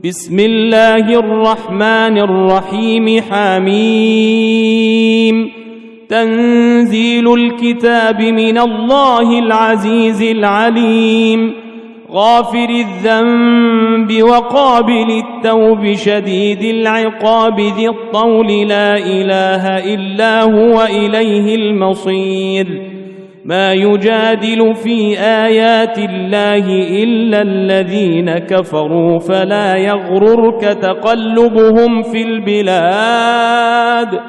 بسم الله الرحمن الرحيم حميم تنزيل الكتاب من الله العزيز العليم غافر الذنب وقابل التوب شديد العقاب ذي الطول لا إله إلا هو إليه المصير ما يجادل في آيات الله إلا الذين كفروا فلا يغررك تقلبهم في البلاد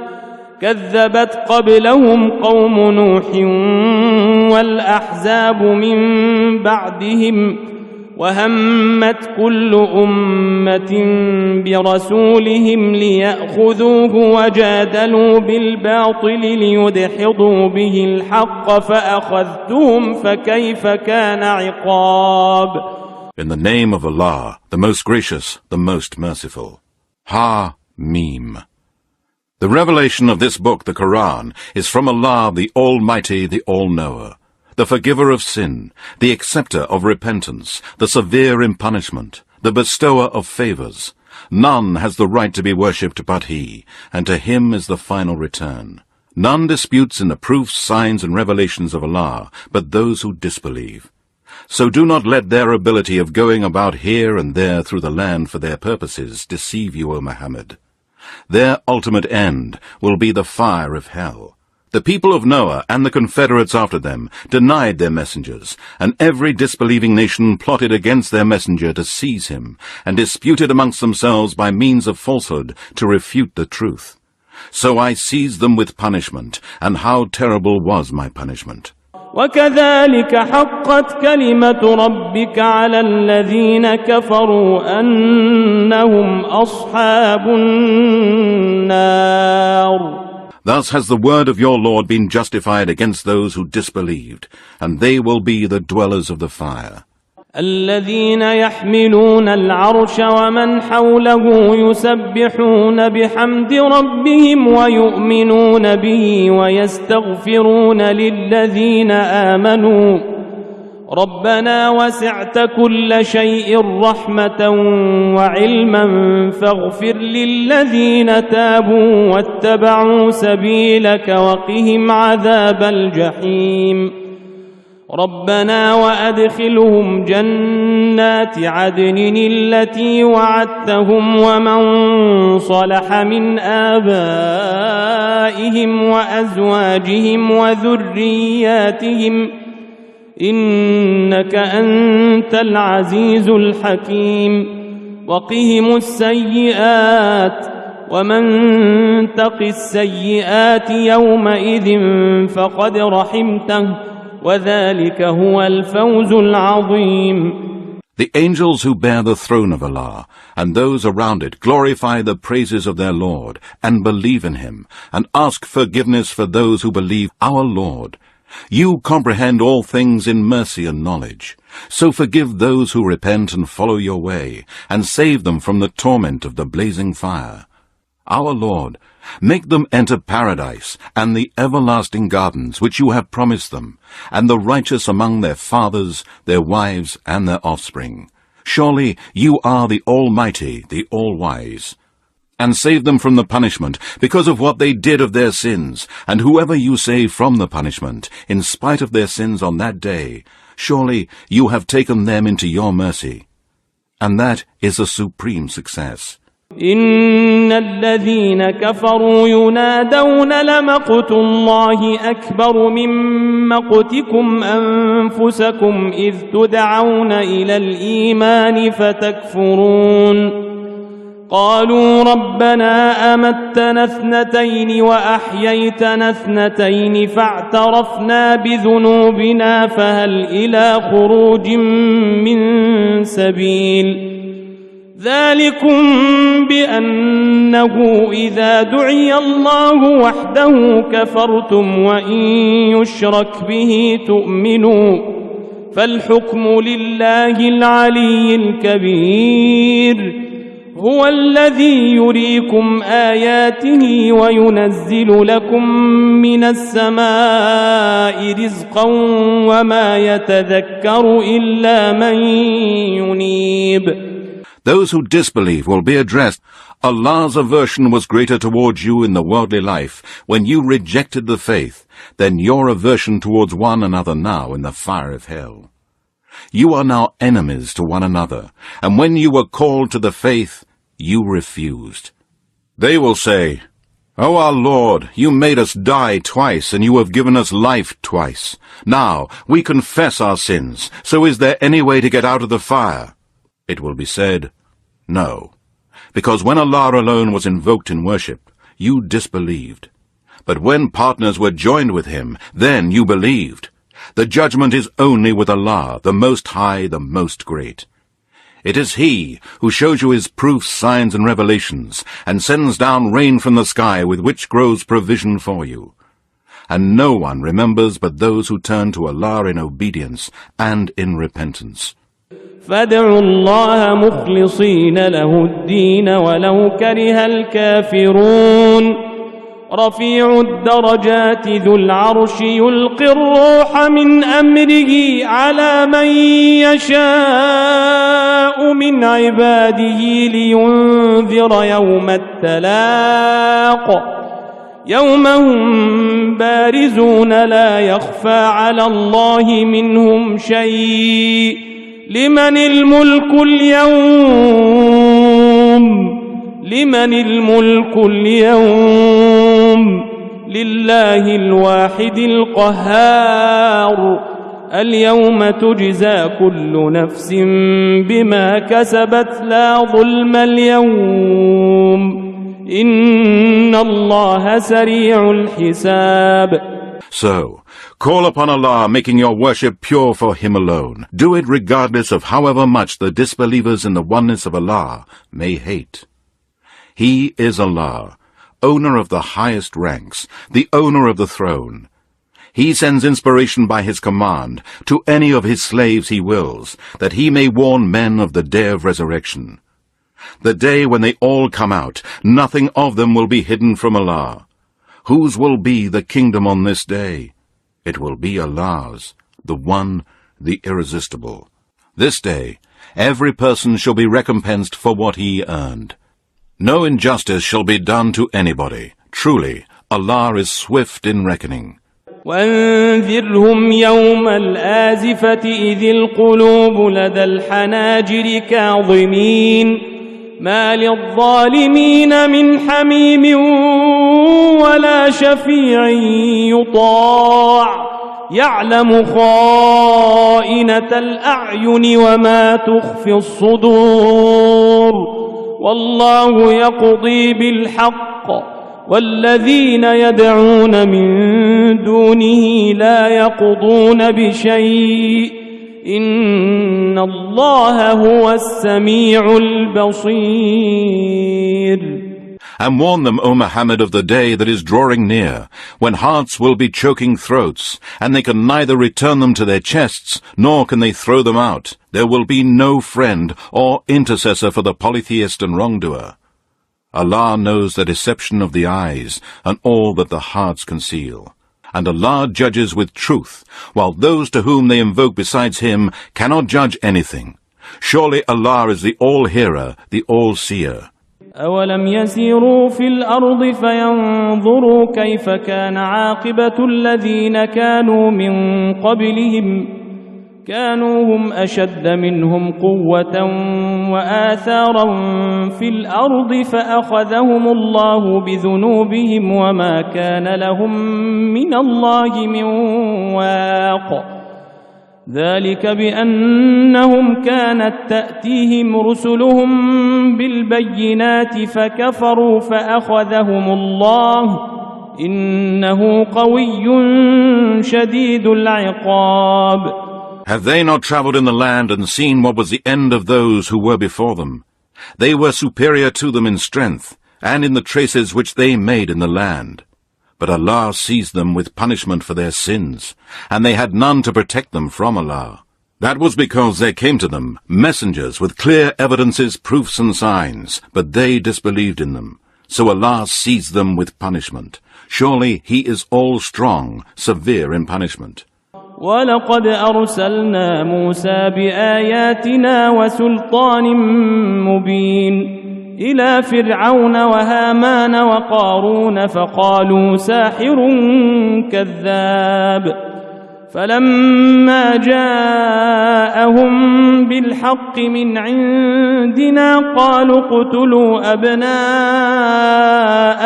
كذبت قبلهم قوم نوح والأحزاب من بعدهم وهمت كل أمة برسولهم ليأخذوه وجادلوا بالباطل ليدحضوا به الحق فأخذتهم فكيف كان عقاب. In the name of Allah, the most gracious, the most merciful. Ha-Mim. The revelation of this book, the Quran, is from Allah, the Almighty, the All-Knower, the forgiver of sin, the acceptor of repentance, the severe in punishment, the bestower of favors. None has the right to be worshipped but He, and to Him is the final return. None disputes in the proofs, signs, and revelations of Allah, but those who disbelieve. So do not let their ability of going about here and there through the land for their purposes deceive you, O Muhammad. Their ultimate end will be the fire of hell. The people of Noah and the confederates after them denied their messengers, and every disbelieving nation plotted against their messenger to seize him, and disputed amongst themselves by means of falsehood to refute the truth. So I seized them with punishment, and how terrible was my punishment. وكذلك حقت كلمة ربك على الذين كفروا أنهم أصحاب النار. Thus has the word of your Lord been justified against those who disbelieved, and they will be the dwellers of the fire. الذين يحملون العرش ومن حوله يسبحون بحمد ربهم ويؤمنون به ويستغفرون للذين آمنوا ربنا وسعت كل شيء رحمة وعلما فاغفر للذين تابوا واتبعوا سبيلك وقهم عذاب الجحيم ربنا وأدخلهم جنات عدن التي وعدتهم ومن صلح من آبائهم وأزواجهم وذرياتهم إنك أنت العزيز الحكيم وقهم السيئات ومن تق السيئات يومئذ فقد رحمته وذلك هو الفوز العظيم. The angels who bear the throne of Allah and those around it glorify the praises of their Lord and believe in Him and ask forgiveness for those who believe our Lord. You comprehend all things in mercy and knowledge. So forgive those who repent and follow your way and save them from the torment of the blazing fire. Our Lord, make them enter paradise and the everlasting gardens which you have promised them, and the righteous among their fathers, their wives, and their offspring. Surely you are the Almighty, the All-Wise. And save them from the punishment because of what they did of their sins, and whoever you save from the punishment, in spite of their sins on that day, surely you have taken them into your mercy. And that is a supreme success. إن الذين كفروا ينادون لمقت الله أكبر من مقتكم أنفسكم إذ تدعون إلى الإيمان فتكفرون قالوا ربنا أمتنا اثنتين وأحييتنا اثنتين فاعترفنا بذنوبنا فهل إلى خروج من سبيل ذلكم بأنه إذا دعي الله وحده كفرتم وإن يشرك به تؤمنوا فالحكم لله العلي الكبير هو الذي يريكم آياته وينزل لكم من السماء رزقا وما يتذكر إلا من ينيب. Those who disbelieve will be addressed. Allah's aversion was greater towards you in the worldly life when you rejected the faith than your aversion towards one another now in the fire of hell. You are now enemies to one another, and when you were called to the faith, you refused. They will say, O our Lord, you made us die twice, and you have given us life twice. Now, we confess our sins, so is there any way to get out of the fire? It will be said, No, because when Allah alone was invoked in worship, you disbelieved. But when partners were joined with him, then you believed. The judgment is only with Allah, the Most High, the Most Great. It is He who shows you His proofs, signs, and revelations, and sends down rain from the sky with which grows provision for you. And no one remembers but those who turn to Allah in obedience and in repentance. فادعوا الله مخلصين له الدين ولو كره الكافرون رفيع الدرجات ذو العرش يلقي الروح من أمره على من يشاء من عباده لينذر يوم التلاق يوم هم بارزون لا يخفى على الله منهم شيء لمن الملك اليوم لله الواحد القهار اليوم تجزى كل نفس بما كسبت لا ظلم اليوم إن الله سريع الحساب. So, call upon Allah, making your worship pure for Him alone. Do it regardless of however much the disbelievers in the oneness of Allah may hate. He is Allah, owner of the highest ranks, the owner of the throne. He sends inspiration by His command to any of His slaves He wills, that He may warn men of the day of resurrection. The day when they all come out, nothing of them will be hidden from Allah. Whose will be the kingdom on this day? It will be Allah's, the One, the Irresistible. This day, every person shall be recompensed for what he earned. No injustice shall be done to anybody. Truly, Allah is swift in reckoning. وانذرهم يوم الآزفة إذ القلوب لدى الحناجر كاظمين ما للظالمين من حميم ولا شفيع يطاع يعلم خائنة الأعين وما تخفي الصدور والله يقضي بالحق والذين يدعون من دونه لا يقضون بشيء إن الله هو السميع البصير. And warn them, O Muhammad, of the day that is drawing near, when hearts will be choking throats, and they can neither return them to their chests, nor can they throw them out. There will be no friend or intercessor for the polytheist and wrongdoer. Allah knows the deception of the eyes, and all that the hearts conceal. And Allah judges with truth, while those to whom they invoke besides Him cannot judge anything. Surely Allah is the All-Hearer, the All-Seer. أولم يسيروا في الأرض فينظروا كيف كان عاقبة الذين كانوا من قبلهم كانوا هم أشد منهم قوة وآثارا في الأرض فأخذهم الله بذنوبهم وما كان لهم من الله من واق ذلك بأنهم كانت تأتيهم رسلهم بالبينات فكفروا فأخذهم الله إنه قوي شديد العقاب. Have they not travelled in the land and seen what was the end of those who were before them? They were superior to them in strength, and in the traces which they made in the land. But Allah seized them with punishment for their sins, and they had none to protect them from Allah. That was because there came to them messengers with clear evidences, proofs and signs, but they disbelieved in them. So Allah seized them with punishment. Surely He is all-strong, severe in punishment. ولقد أرسلنا موسى بآياتنا وسلطان مبين إلى فرعون وهامان وقارون فقالوا ساحر كذاب فلما جاءهم بالحق من عندنا قالوا اقتلوا أبناء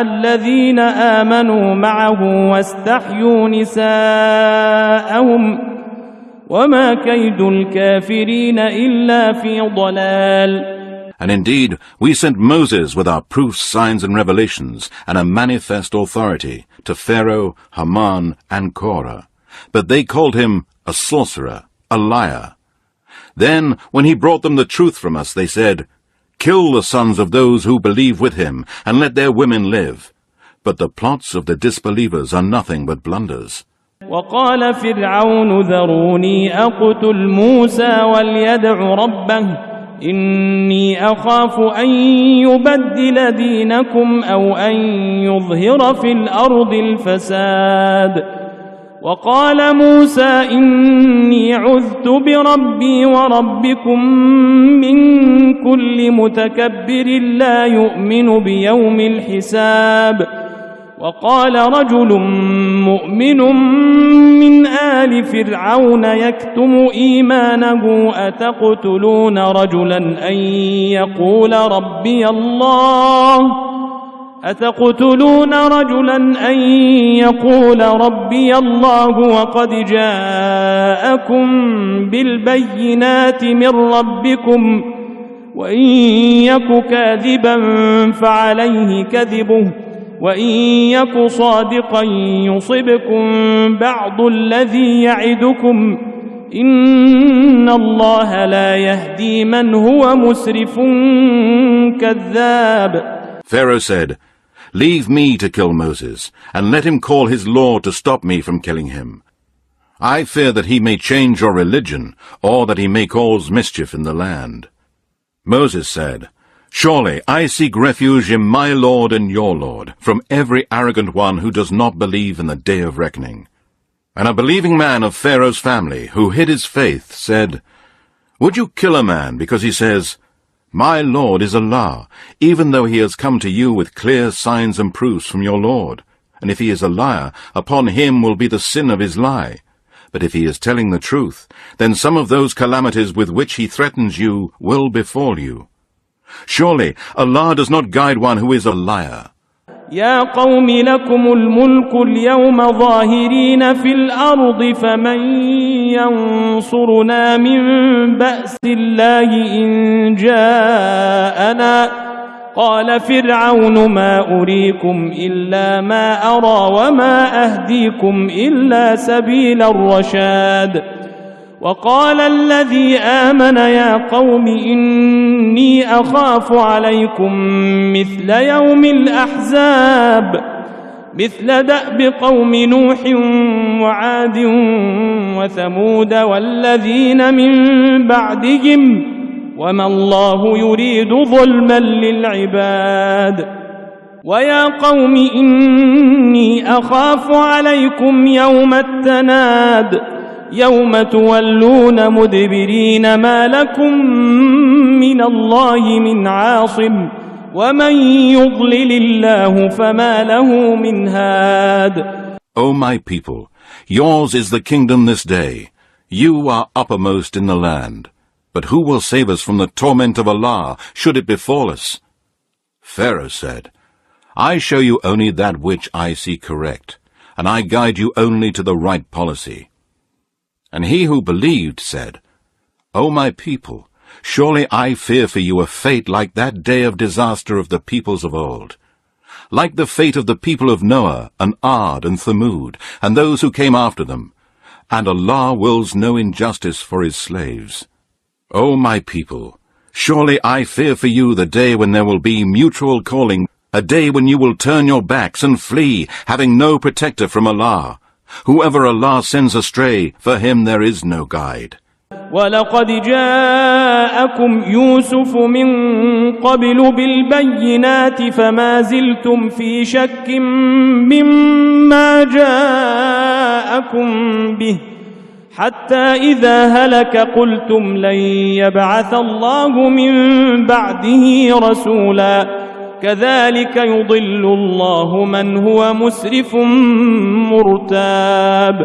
الذين آمنوا معه واستحيوا نساءهم وما كيد الكافرين إلا في ضلال. And indeed, we sent Moses with our proofs, signs, and revelations, and a manifest authority to Pharaoh, Haman, and Korah. But they called him a sorcerer, a liar. Then, when he brought them the truth from us, they said, "Kill the sons of those who believe with him, and let their women live." But the plots of the disbelievers are nothing but blunders. وقال فرعون ذروني أقتل موسى وليدع ربه إني أخاف أن يبدل دينكم أو أن يظهر في الأرض الفساد. وقال موسى إني عذت بربي وربكم من كل متكبر لا يؤمن بيوم الحساب. وقال رجل مؤمن من آل فرعون يكتم إيمانه أتقتلون رجلا أن يقول ربي الله وقد جاءكم بالبينات من ربكم وإن يك كاذبا فعليه كذبه وإن يك صادقا يصبكم بعض الذي يعدكم إن الله لا يهدي من هو مسرف كذاب. Pharaoh said, "Leave me to kill Moses, and let him call his Lord to stop me from killing him. I fear that he may change your religion, or that he may cause mischief in the land." Moses said, "Surely I seek refuge in my Lord and your Lord, from every arrogant one who does not believe in the day of reckoning." And a believing man of Pharaoh's family, who hid his faith, said, "Would you kill a man because he says, 'My Lord is Allah,' even though he has come to you with clear signs and proofs from your Lord? And if he is a liar, upon him will be the sin of his lie. But if he is telling the truth, then some of those calamities with which he threatens you will befall you. Surely Allah does not guide one who is a liar." يا قوم لكم الملك اليوم ظاهرين في الأرض فمن ينصرنا من بأس الله إن جاءنا. قال فرعون ما أريكم إلا ما أرى وما أهديكم إلا سبيل الرشاد. وقال الذي آمن يا قوم إني أخاف عليكم مثل يوم الأحزاب مثل دأب قوم نوح وعاد وثمود والذين من بعدهم وما الله يريد ظلما للعباد. ويا قوم إني أخاف عليكم يوم التناد يوم تولون مدبرين ما لكم من الله من عاصم ومن يضلل الله فما له من هاد. O my people, yours is the kingdom this day. You are uppermost in the land. But who will save us from the torment of Allah, should it befall us? Pharaoh said, "I show you only that which I see correct, and I guide you only to the right policy." And he who believed said, "O my people, surely I fear for you a fate like that day of disaster of the peoples of old, like the fate of the people of Noah and Ad and Thamud, and those who came after them, and Allah wills no injustice for his slaves. O my people, surely I fear for you the day when there will be mutual calling, a day when you will turn your backs and flee, having no protector from Allah. Whoever Allah sends astray, for him there is no guide." ولقد جاءكم يوسف من قبل بالبينات فما زلتم في شك مما جاءكم به حتى إذا هلك قلتم لن يبعث الله من بعده رسولا كذلك يضل الله من هو مسرف مرتاب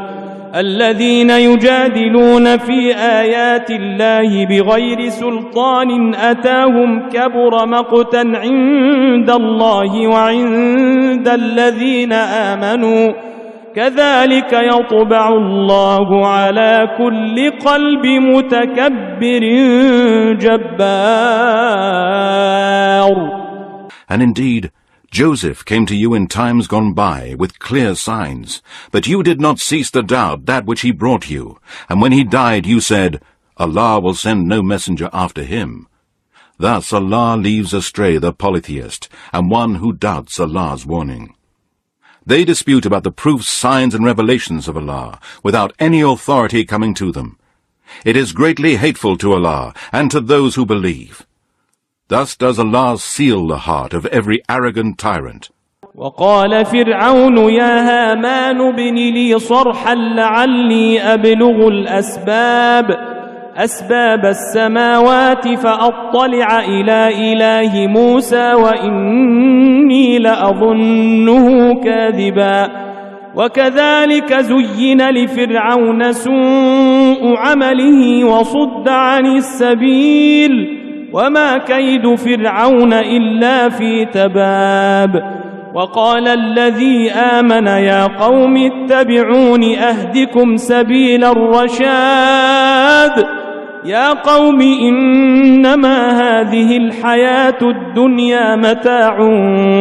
الذين يجادلون في آيات الله بغير سلطان أتاهم كبر مقتا عند الله وعند الذين آمنوا كذلك يطبع الله على كل قلب متكبر جبار. And indeed, Joseph came to you in times gone by with clear signs, but you did not cease to doubt that which he brought you. And when he died, you said, Allah will send no messenger after him. Thus Allah leaves astray the polytheist and one who doubts Allah's warning. They dispute about the proofs, signs, and revelations of Allah, without any authority coming to them. It is greatly hateful to Allah and to those who believe. Thus does Allah seal the heart of every arrogant tyrant. وقال فرعون يا هامان ابن لي صرحا لعلي أبلغ أسباب السماوات فأطلع إلى إله موسى وإني لأظنه كاذبا وكذلك زين لفرعون سوء عمله وصد عن السبيل وما كيد فرعون إلا في تباب وقال الذي آمن يا قوم اتبعون أهدكم سبيل الرشاد يا قوم إنما هذه الحياة الدنيا متاع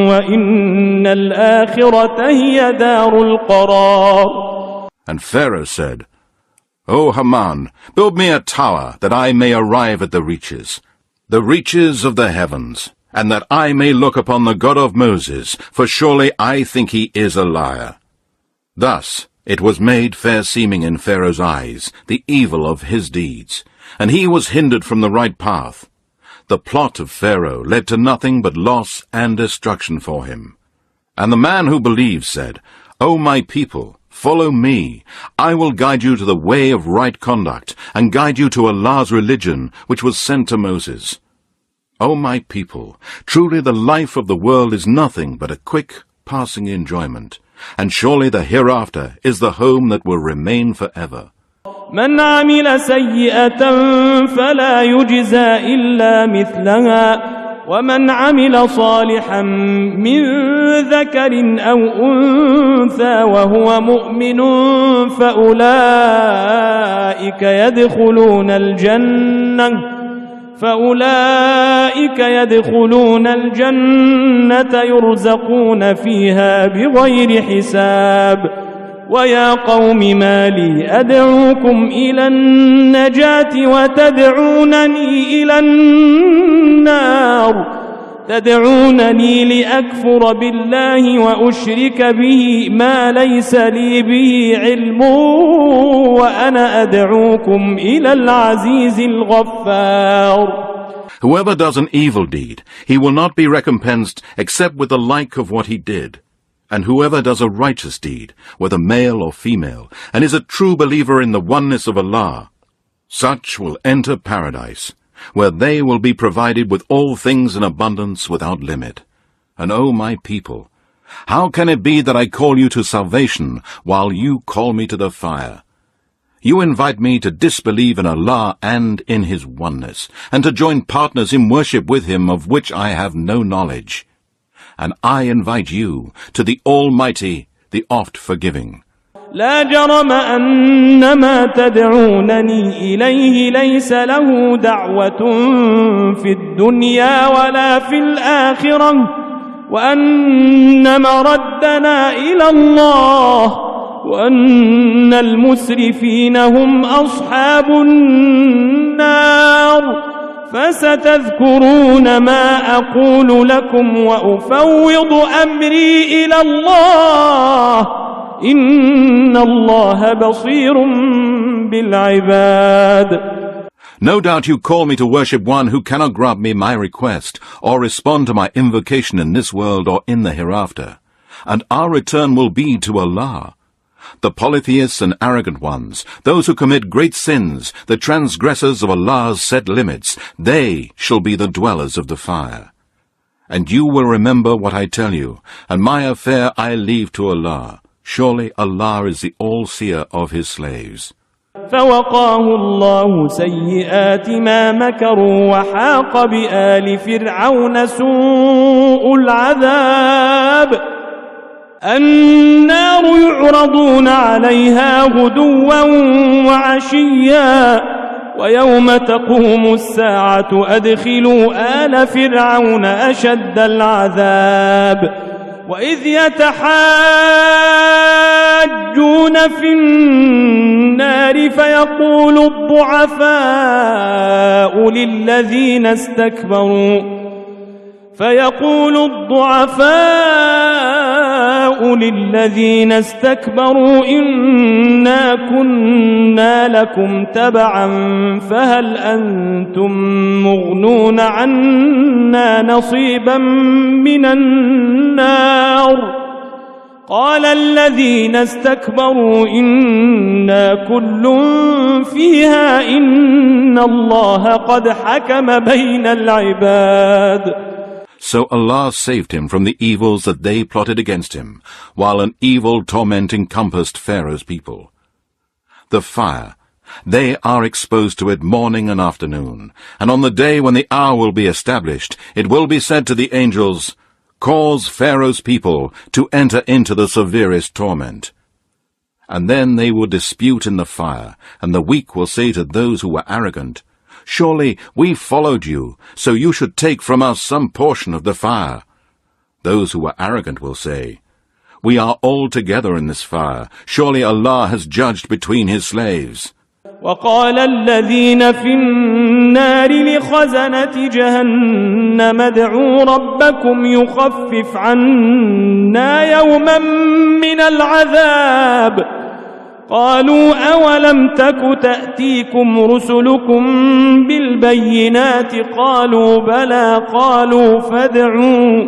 وإن الآخرة هي دار القرار. And Pharaoh said, O Haman, build me a tower that I may arrive at the reaches of the heavens, and that I may look upon the God of Moses, for surely I think he is a liar. Thus it was made fair seeming in Pharaoh's eyes, the evil of his deeds, and he was hindered from the right path. The plot of Pharaoh led to nothing but loss and destruction for him. And the man who believed said, O my people, follow me. I will guide you to the way of right conduct, and guide you to Allah's religion, which was sent to Moses. O my people, truly the life of the world is nothing but a quick, passing enjoyment, and surely the hereafter is the home that will remain forever. من عمل سيئة فلا يجزى إلا مثلها ومن عمل صالحا من ذكر أو أنثى وهو مؤمن فأولئك يدخلون الجنة يرزقون فيها بغير حساب. ويا قوم ما لي أدعوكم إلى النجاة وتدعونني إلى النار تدعونني لأكفر بالله وأشرك به ما ليس لي به علم وأنا أدعوكم إلى العزيز الغفار. Whoever does an evil deed, he will not be recompensed except with the like of what he did. And whoever does a righteous deed, whether male or female, and is a true believer in the oneness of Allah, such will enter paradise, where they will be provided with all things in abundance without limit. And O my people, how can it be that I call you to salvation while you call me to the fire? You invite me to disbelieve in Allah and in His oneness, and to join partners in worship with Him of which I have no knowledge. And I invite you to the Almighty, the oft-forgiving. لا جرم أن ما تدعونني إليه ليس له دعوة في الدنيا ولا في الآخرة وأن مردنا إلى الله وأن المسرفين هم أصحاب النار فستذكرون ما أقول لكم وأفوض أمري إلى الله إن الله بصير بالعباد. No doubt you call me to worship one who cannot grant me my request or respond to my invocation in this world or in the hereafter, and our return will be to Allah. The polytheists and arrogant ones, those who commit great sins, the transgressors of Allah's set limits, they shall be the dwellers of the fire. And you will remember what I tell you, and my affair I leave to Allah. Surely Allah is the all-seer of His slaves. فوقاه الله سيئات ما مكروا وحاق بآل فرعون سوء العذاب النار يعرضون عليها غدوا وعشيا ويوم تقوم الساعة أدخلوا آل فرعون أشد العذاب وإذ يتحاجون في النار فيقول الضعفاء للذين استكبروا إنا كنا لكم تبعا فهل أنتم مغنون عنا نصيبا من النار قال الذين استكبروا إنا كل فيها إن الله قد حكم بين العباد. So Allah saved him from the evils that they plotted against him, while an evil torment encompassed Pharaoh's people. The fire, they are exposed to it morning and afternoon, and on the day when the hour will be established, it will be said to the angels, "Cause Pharaoh's people to enter into the severest torment." And then they will dispute in the fire, and the weak will say to those who were arrogant, "Surely we followed you, so you should take from us some portion of the fire." Those who were arrogant will say, "We are all together in this fire. Surely Allah has judged between His slaves." وقال الذين في النار لخزنة جهنم ادعوا ربكم يخفف عنا يوما من العذاب قالوا أولم تك تأتيكم رسلكم بالبينات قالوا بلى قالوا فادعوا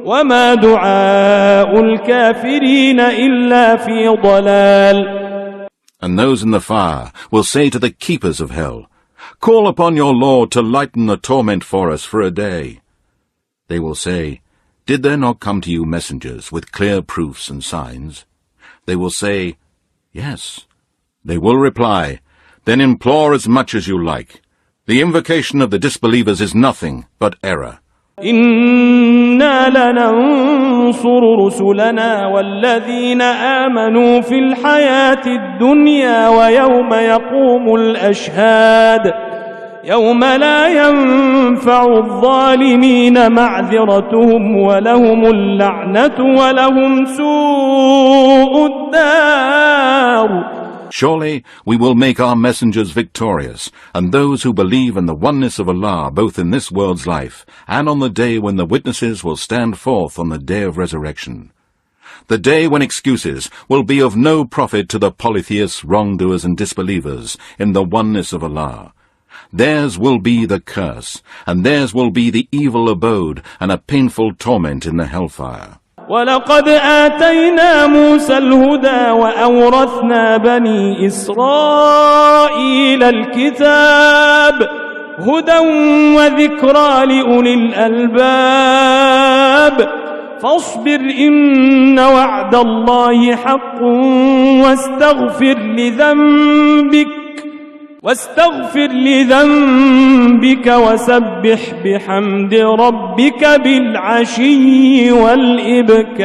وما دعاء الكافرين إلا في ضلال. And those in the fire will say to the keepers of hell, "Call upon your Lord to lighten the torment for us for a day." They will say, "Did there not come to you messengers with clear proofs and signs?" They will say, "Yes." They will reply, "Then implore as much as you like. The invocation of the disbelievers is nothing but error." إنا لننصر رسلنا والذين آمنوا في الحياة الدنيا ويوم يقوم الأشهاد يوم لا ينفع الظالمين معذرتهم ولهم اللعنة ولهم سوء الدار. Surely we will make our messengers victorious, and those who believe in the oneness of Allah both in this world's life and on the day when the witnesses will stand forth on the day of resurrection. The day when excuses will be of no profit to the polytheists, wrongdoers and disbelievers in the oneness of Allah. Theirs will be the curse, and theirs will be the evil abode and a painful torment in the hellfire. ولقد آتينا موسى الهدى وأورثنا بني إسرائيل الكتاب هدى وذكرى لأولي الألباب فاصبر إن وعد الله حق واستغفر لذنبك وسبح بحمد ربك بالعشي والإبكار.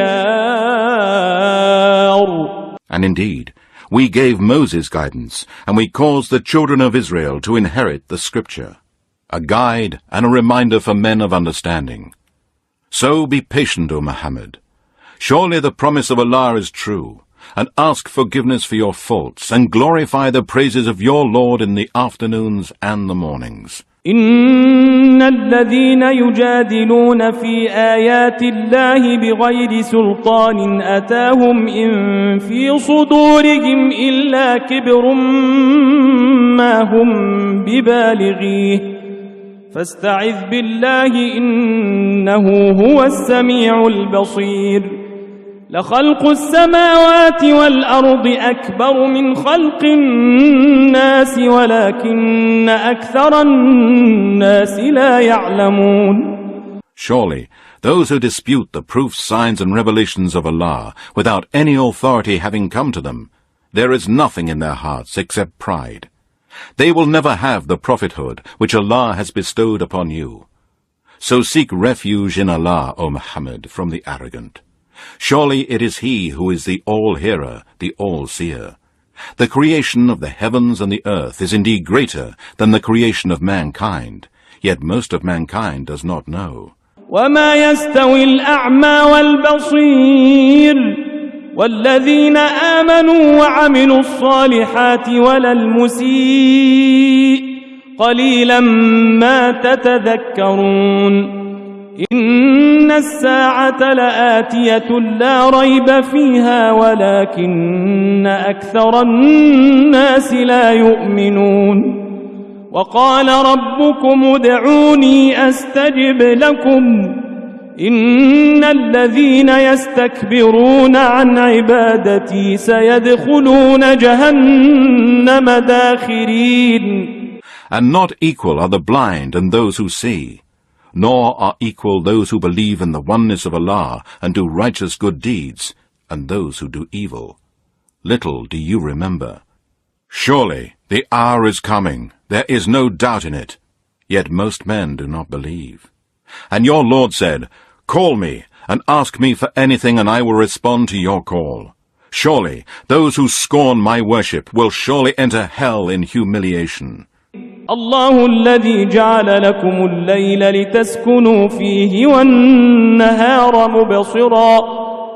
And indeed, we gave Moses guidance, and we caused the children of Israel to inherit the scripture, a guide and a reminder for men of understanding. So be patient, O Muhammad. Surely the promise of Allah is true, and ask forgiveness for your faults, and glorify the praises of your Lord in the afternoons and the mornings. إن الذين يجادلون في آيات الله بغير سلطان أتاهم إن في صدورهم إلا كبر ما هم ببالغيه فاستعذ بالله إنه هو السميع البصير. لخلق السماوات والأرض أكبر من خلق الناس ولكن أكثر الناس لا يعلمون. Surely, those who dispute the proofs, signs and revelations of Allah without any authority having come to them, there is nothing in their hearts except pride. They will never have the prophethood which Allah has bestowed upon you. So seek refuge in Allah, O Muhammad, from the arrogant. Surely it is He who is the All-Hearer, the All-Seer. The creation of the heavens and the earth is indeed greater than the creation of mankind, yet most of mankind does not know. وما يستوي الأعمى والبصير والذين آمنوا وعملوا الصالحات ولا المسيء قليلا ما تتذكرون. إن الساعة لآتية لا ريب فيها ولكن أكثر الناس لا يؤمنون. وقال ربكم ادعوني أستجب لكم إن الذين يستكبرون عن عبادتي سيدخلون جهنم داخرين. And not equal are the blind and those who see, nor are equal those who believe in the oneness of Allah and do righteous good deeds, and those who do evil. Little do you remember. Surely the hour is coming, there is no doubt in it, yet most men do not believe. And your Lord said, Call me, and ask me for anything, and I will respond to your call. Surely those who scorn my worship will surely enter hell in humiliation. الله الذي جعل لكم الليل لتسكنوا فيه والنهار مبصرا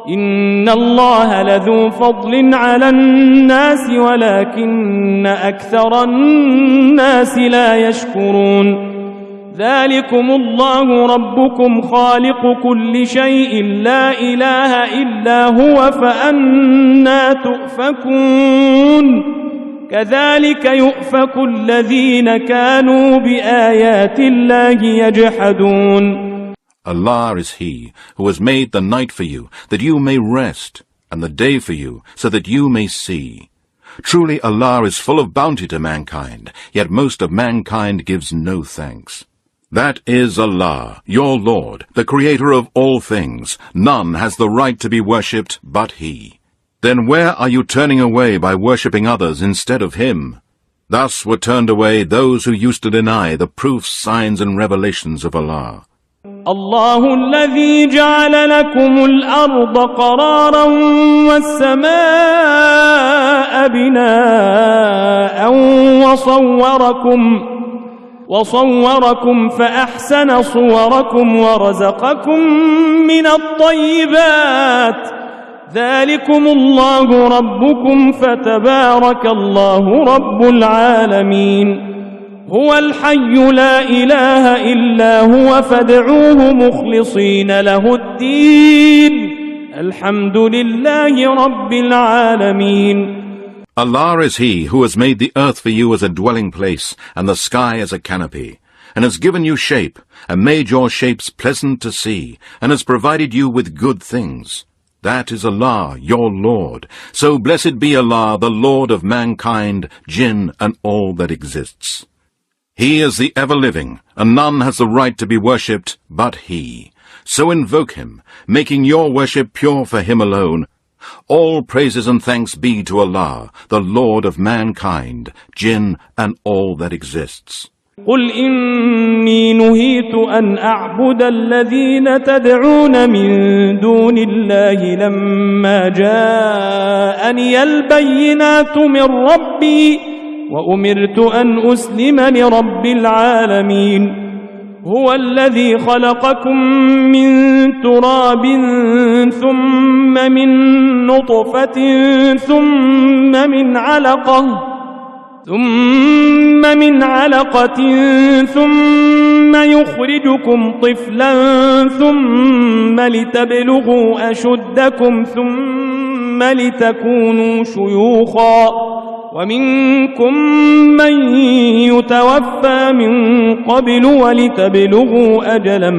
إن الله لذو فضل على الناس ولكن أكثر الناس لا يشكرون. ذلكم الله ربكم خالق كل شيء لا إله إلا هو فأنى تؤفكون. كذلك يؤفك الذين كانوا بآيات الله يجحدون. Allah is He who has made the night for you, that you may rest, and the day for you, so that you may see. Truly Allah is full of bounty to mankind, yet most of mankind gives no thanks. That is Allah, your Lord, the Creator of all things. None has the right to be worshipped but He. Then where are you turning away by worshipping others instead of Him? Thus were turned away those who used to deny the proofs, signs and revelations of Allah. الله الذي جعل لكم الأرض قرارا والسماء بناء وصوركم فأحسن صوركم ورزقكم من الطيبات. ذلكم الله ربكم فتبارك الله رب العالمين. هو الحي لا إله إلا هو فادعوه مخلصين له الدين الحمد لله رب العالمين. Allah is He who has made the earth for you as a dwelling place and the sky as a canopy, and has given you shape and made your shapes pleasant to see, and has provided you with good things. That is Allah, your Lord. So blessed be Allah, the Lord of mankind, jinn, and all that exists. He is the ever-living, and none has the right to be worshipped but He. So invoke Him, making your worship pure for Him alone. All praises and thanks be to Allah, the Lord of mankind, jinn, and all that exists. قل إني نهيت أن أعبد الذين تدعون من دون الله لما جاءني البينات من ربي وأمرت أن أسلم لرب العالمين. هو الذي خلقكم من تراب ثم من نطفة ثم من علقة ثم يخرجكم طفلا ثم لتبلغوا أشدكم ثم لتكونوا شيوخا ومنكم من يتوفى من قبل ولتبلغوا أجلا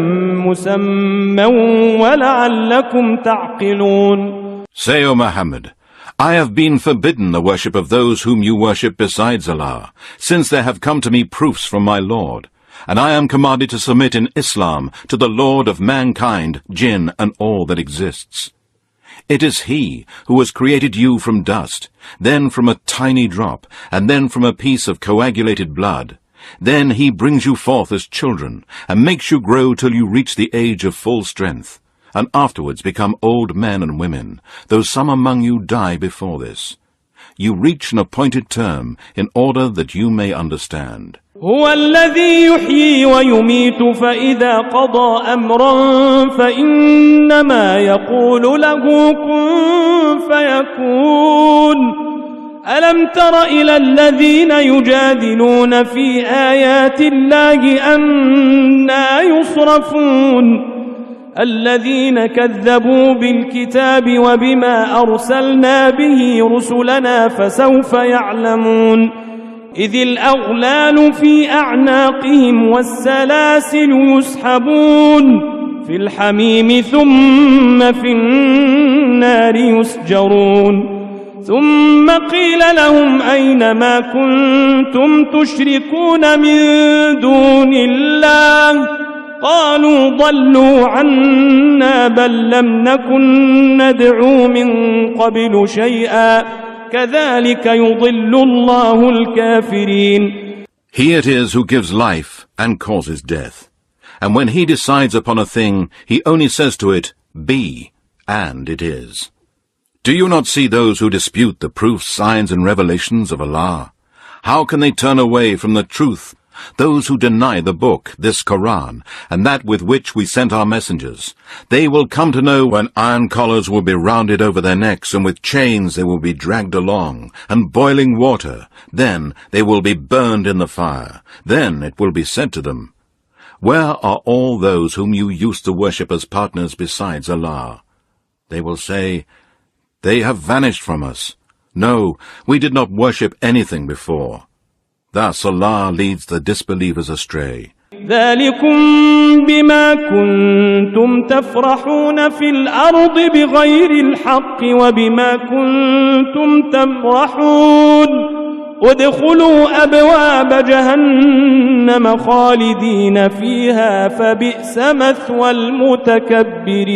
مسمى ولعلكم تعقلون. Say, O Muhammad, I have been forbidden the worship of those whom you worship besides Allah, since there have come to me proofs from my Lord, and I am commanded to submit in Islam to the Lord of mankind, jinn, and all that exists. It is He who has created you from dust, then from a tiny drop, and then from a piece of coagulated blood. Then He brings you forth as children, and makes you grow till you reach the age of full strength, and afterwards become old men and women, though some among you die before this. You reach an appointed term in order that you may understand. هو الذي يحيي ويميت فإذا قضى أمرا فإنما يقول له كن فيكون ألم تر إلى الذين يجادلون في آيات الله أنى يصرفون الذين كذبوا بالكتاب وبما أرسلنا به رسلنا فسوف يعلمون إذ الأغلال في أعناقهم والسلاسل يسحبون في الحميم ثم في النار يسجرون ثم قيل لهم أين ما كنتم تشركون من دون الله قالوا ضلوا عنا بل لم نكن ندعو من قبل شيئا كذلك يضل الله الكافرين. He it is who gives life and causes death. And when He decides upon a thing, He only says to it, be, and it is. Do you not see those who dispute the proofs, signs, and revelations of Allah? How can they turn away from the truth? Those who deny the book, this Quran, and that with which we sent our messengers, they will come to know when iron collars will be rounded over their necks, and with chains they will be dragged along, and boiling water. Then they will be burned in the fire. Then it will be said to them, where are all those whom you used to worship as partners besides Allah? They will say, they have vanished from us. No, we did not worship anything before. Thus Allah leads the disbelievers astray. ذلكم بما كنتم تفرحون في الأرض بغير الحق وبما كنتم تمرحون ادخلوا أبواب جهنم خالدين فيها فبئس مثوى المتكبرين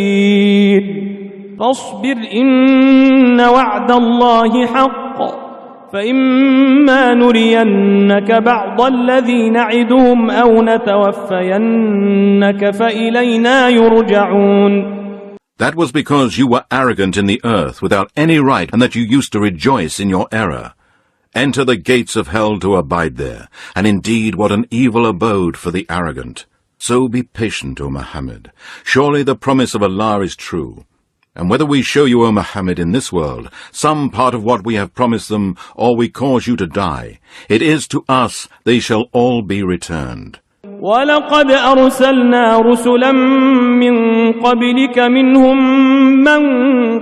فاصبر إن وعد الله حق فإما نرينك بعض الذي نعدهم أو نتوفينك فإلينا يرجعون. That was because you were arrogant in the earth without any right, and that you used to rejoice in your error. Enter the gates of hell to abide there, and indeed what an evil abode for the arrogant. So be patient, O Muhammad. Surely the promise of Allah is true. And whether we show you, O Muhammad, in this world some part of what we have promised them, or we cause you to die, it is to us they shall all be returned. وَلَقَدْ أَرْسَلْنَا رُسُلًا مِّن قَبْلِكَ مِنْهُم مَّن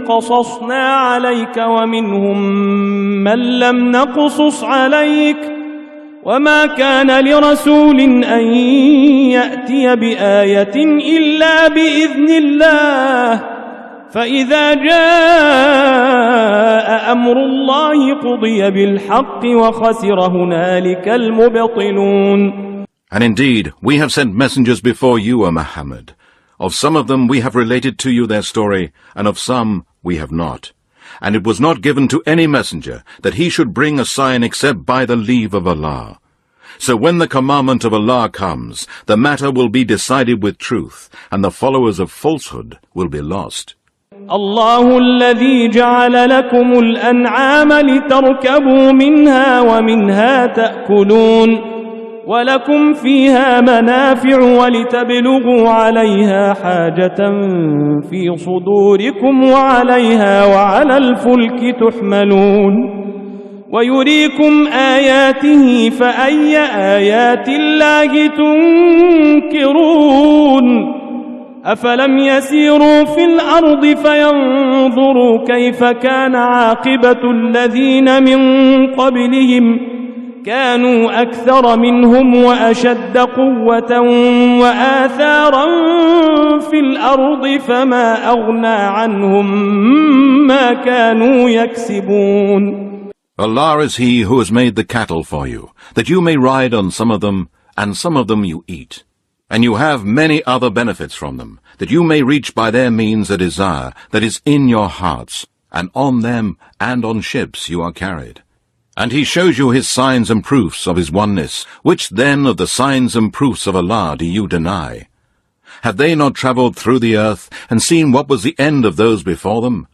قَصَصْنَا عَلَيْكَ وَمِنْهُم مَّن لَّمْ نَقْصُصْ عَلَيْكَ وَمَا كَانَ لِرَسُولٍ أَن يَأْتِيَ بِآيَةٍ إِلَّا بِإِذْنِ اللَّهِ فإذا جاء أمر الله قضي بالحق وخسر هنالك المبطلون. And indeed, we have sent messengers before you, O Muhammad. Of some of them we have related to you their story, and of some we have not. And it was not given to any messenger that he should bring a sign except by the leave of Allah. So when the commandment of Allah comes, the matter will be decided with truth, and the followers of falsehood will be lost. الله الذي جعل لكم الأنعام لتركبوا منها ومنها تأكلون ولكم فيها منافع ولتبلغوا عليها حاجة في صدوركم وعليها وعلى الفلك تحملون ويريكم آياته فأي آيات الله تنكرون أفلم يسيروا في الأرض فينظروا كيف كان عاقبة الذين من قبلهم كانوا أكثر منهم وأشد قوة وآثارا في الأرض فما أغنى عنهم ما كانوا يكسبون. Allah is He who has made the cattle for you, that you may ride on some of them, and some of them you eat. And you have many other benefits from them, that you may reach by their means a desire that is in your hearts, and on them and on ships you are carried. And He shows you His signs and proofs of His oneness. Which then of the signs and proofs of Allah do you deny? Have they not travelled through the earth, and seen what was the end of those before them?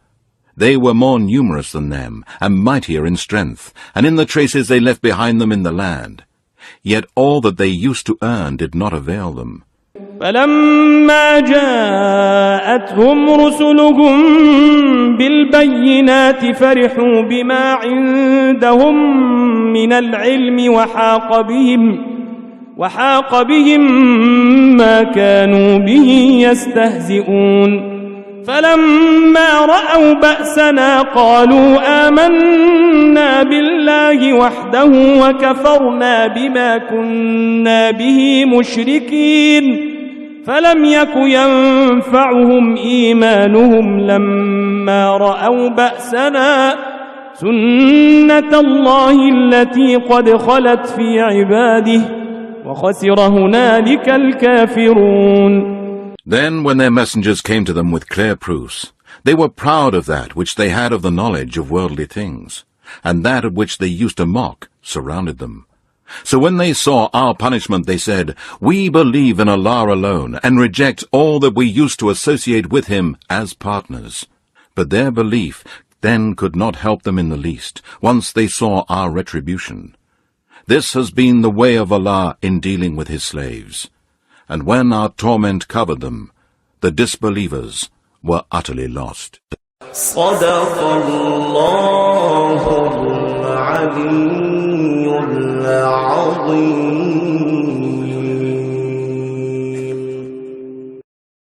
They were more numerous than them, and mightier in strength, and in the traces they left behind them in the land. Yet all that they used to earn did not avail them. فلما جاءتهم رسلهم بالبينات فرحوا بما عندهم من العلم وحاق بهم ما كانوا به يستهزئون. فلما رأوا بأسنا قالوا آمنا بالله وحده وكفرنا بما كنا به مشركين. فلم يك ينفعهم إيمانهم لما رأوا بأسنا سنة الله التي قد خلت في عباده وخسر هنالك الكافرون. Then when their messengers came to them with clear proofs, they were proud of that which they had of the knowledge of worldly things, and that of which they used to mock surrounded them. So when they saw our punishment, they said, "We believe in Allah alone, and reject all that we used to associate with Him as partners." But their belief then could not help them in the least, once they saw our retribution. This has been the way of Allah in dealing with His slaves. And when our torment covered them, the disbelievers were utterly lost. صدق الله العلي العظيم.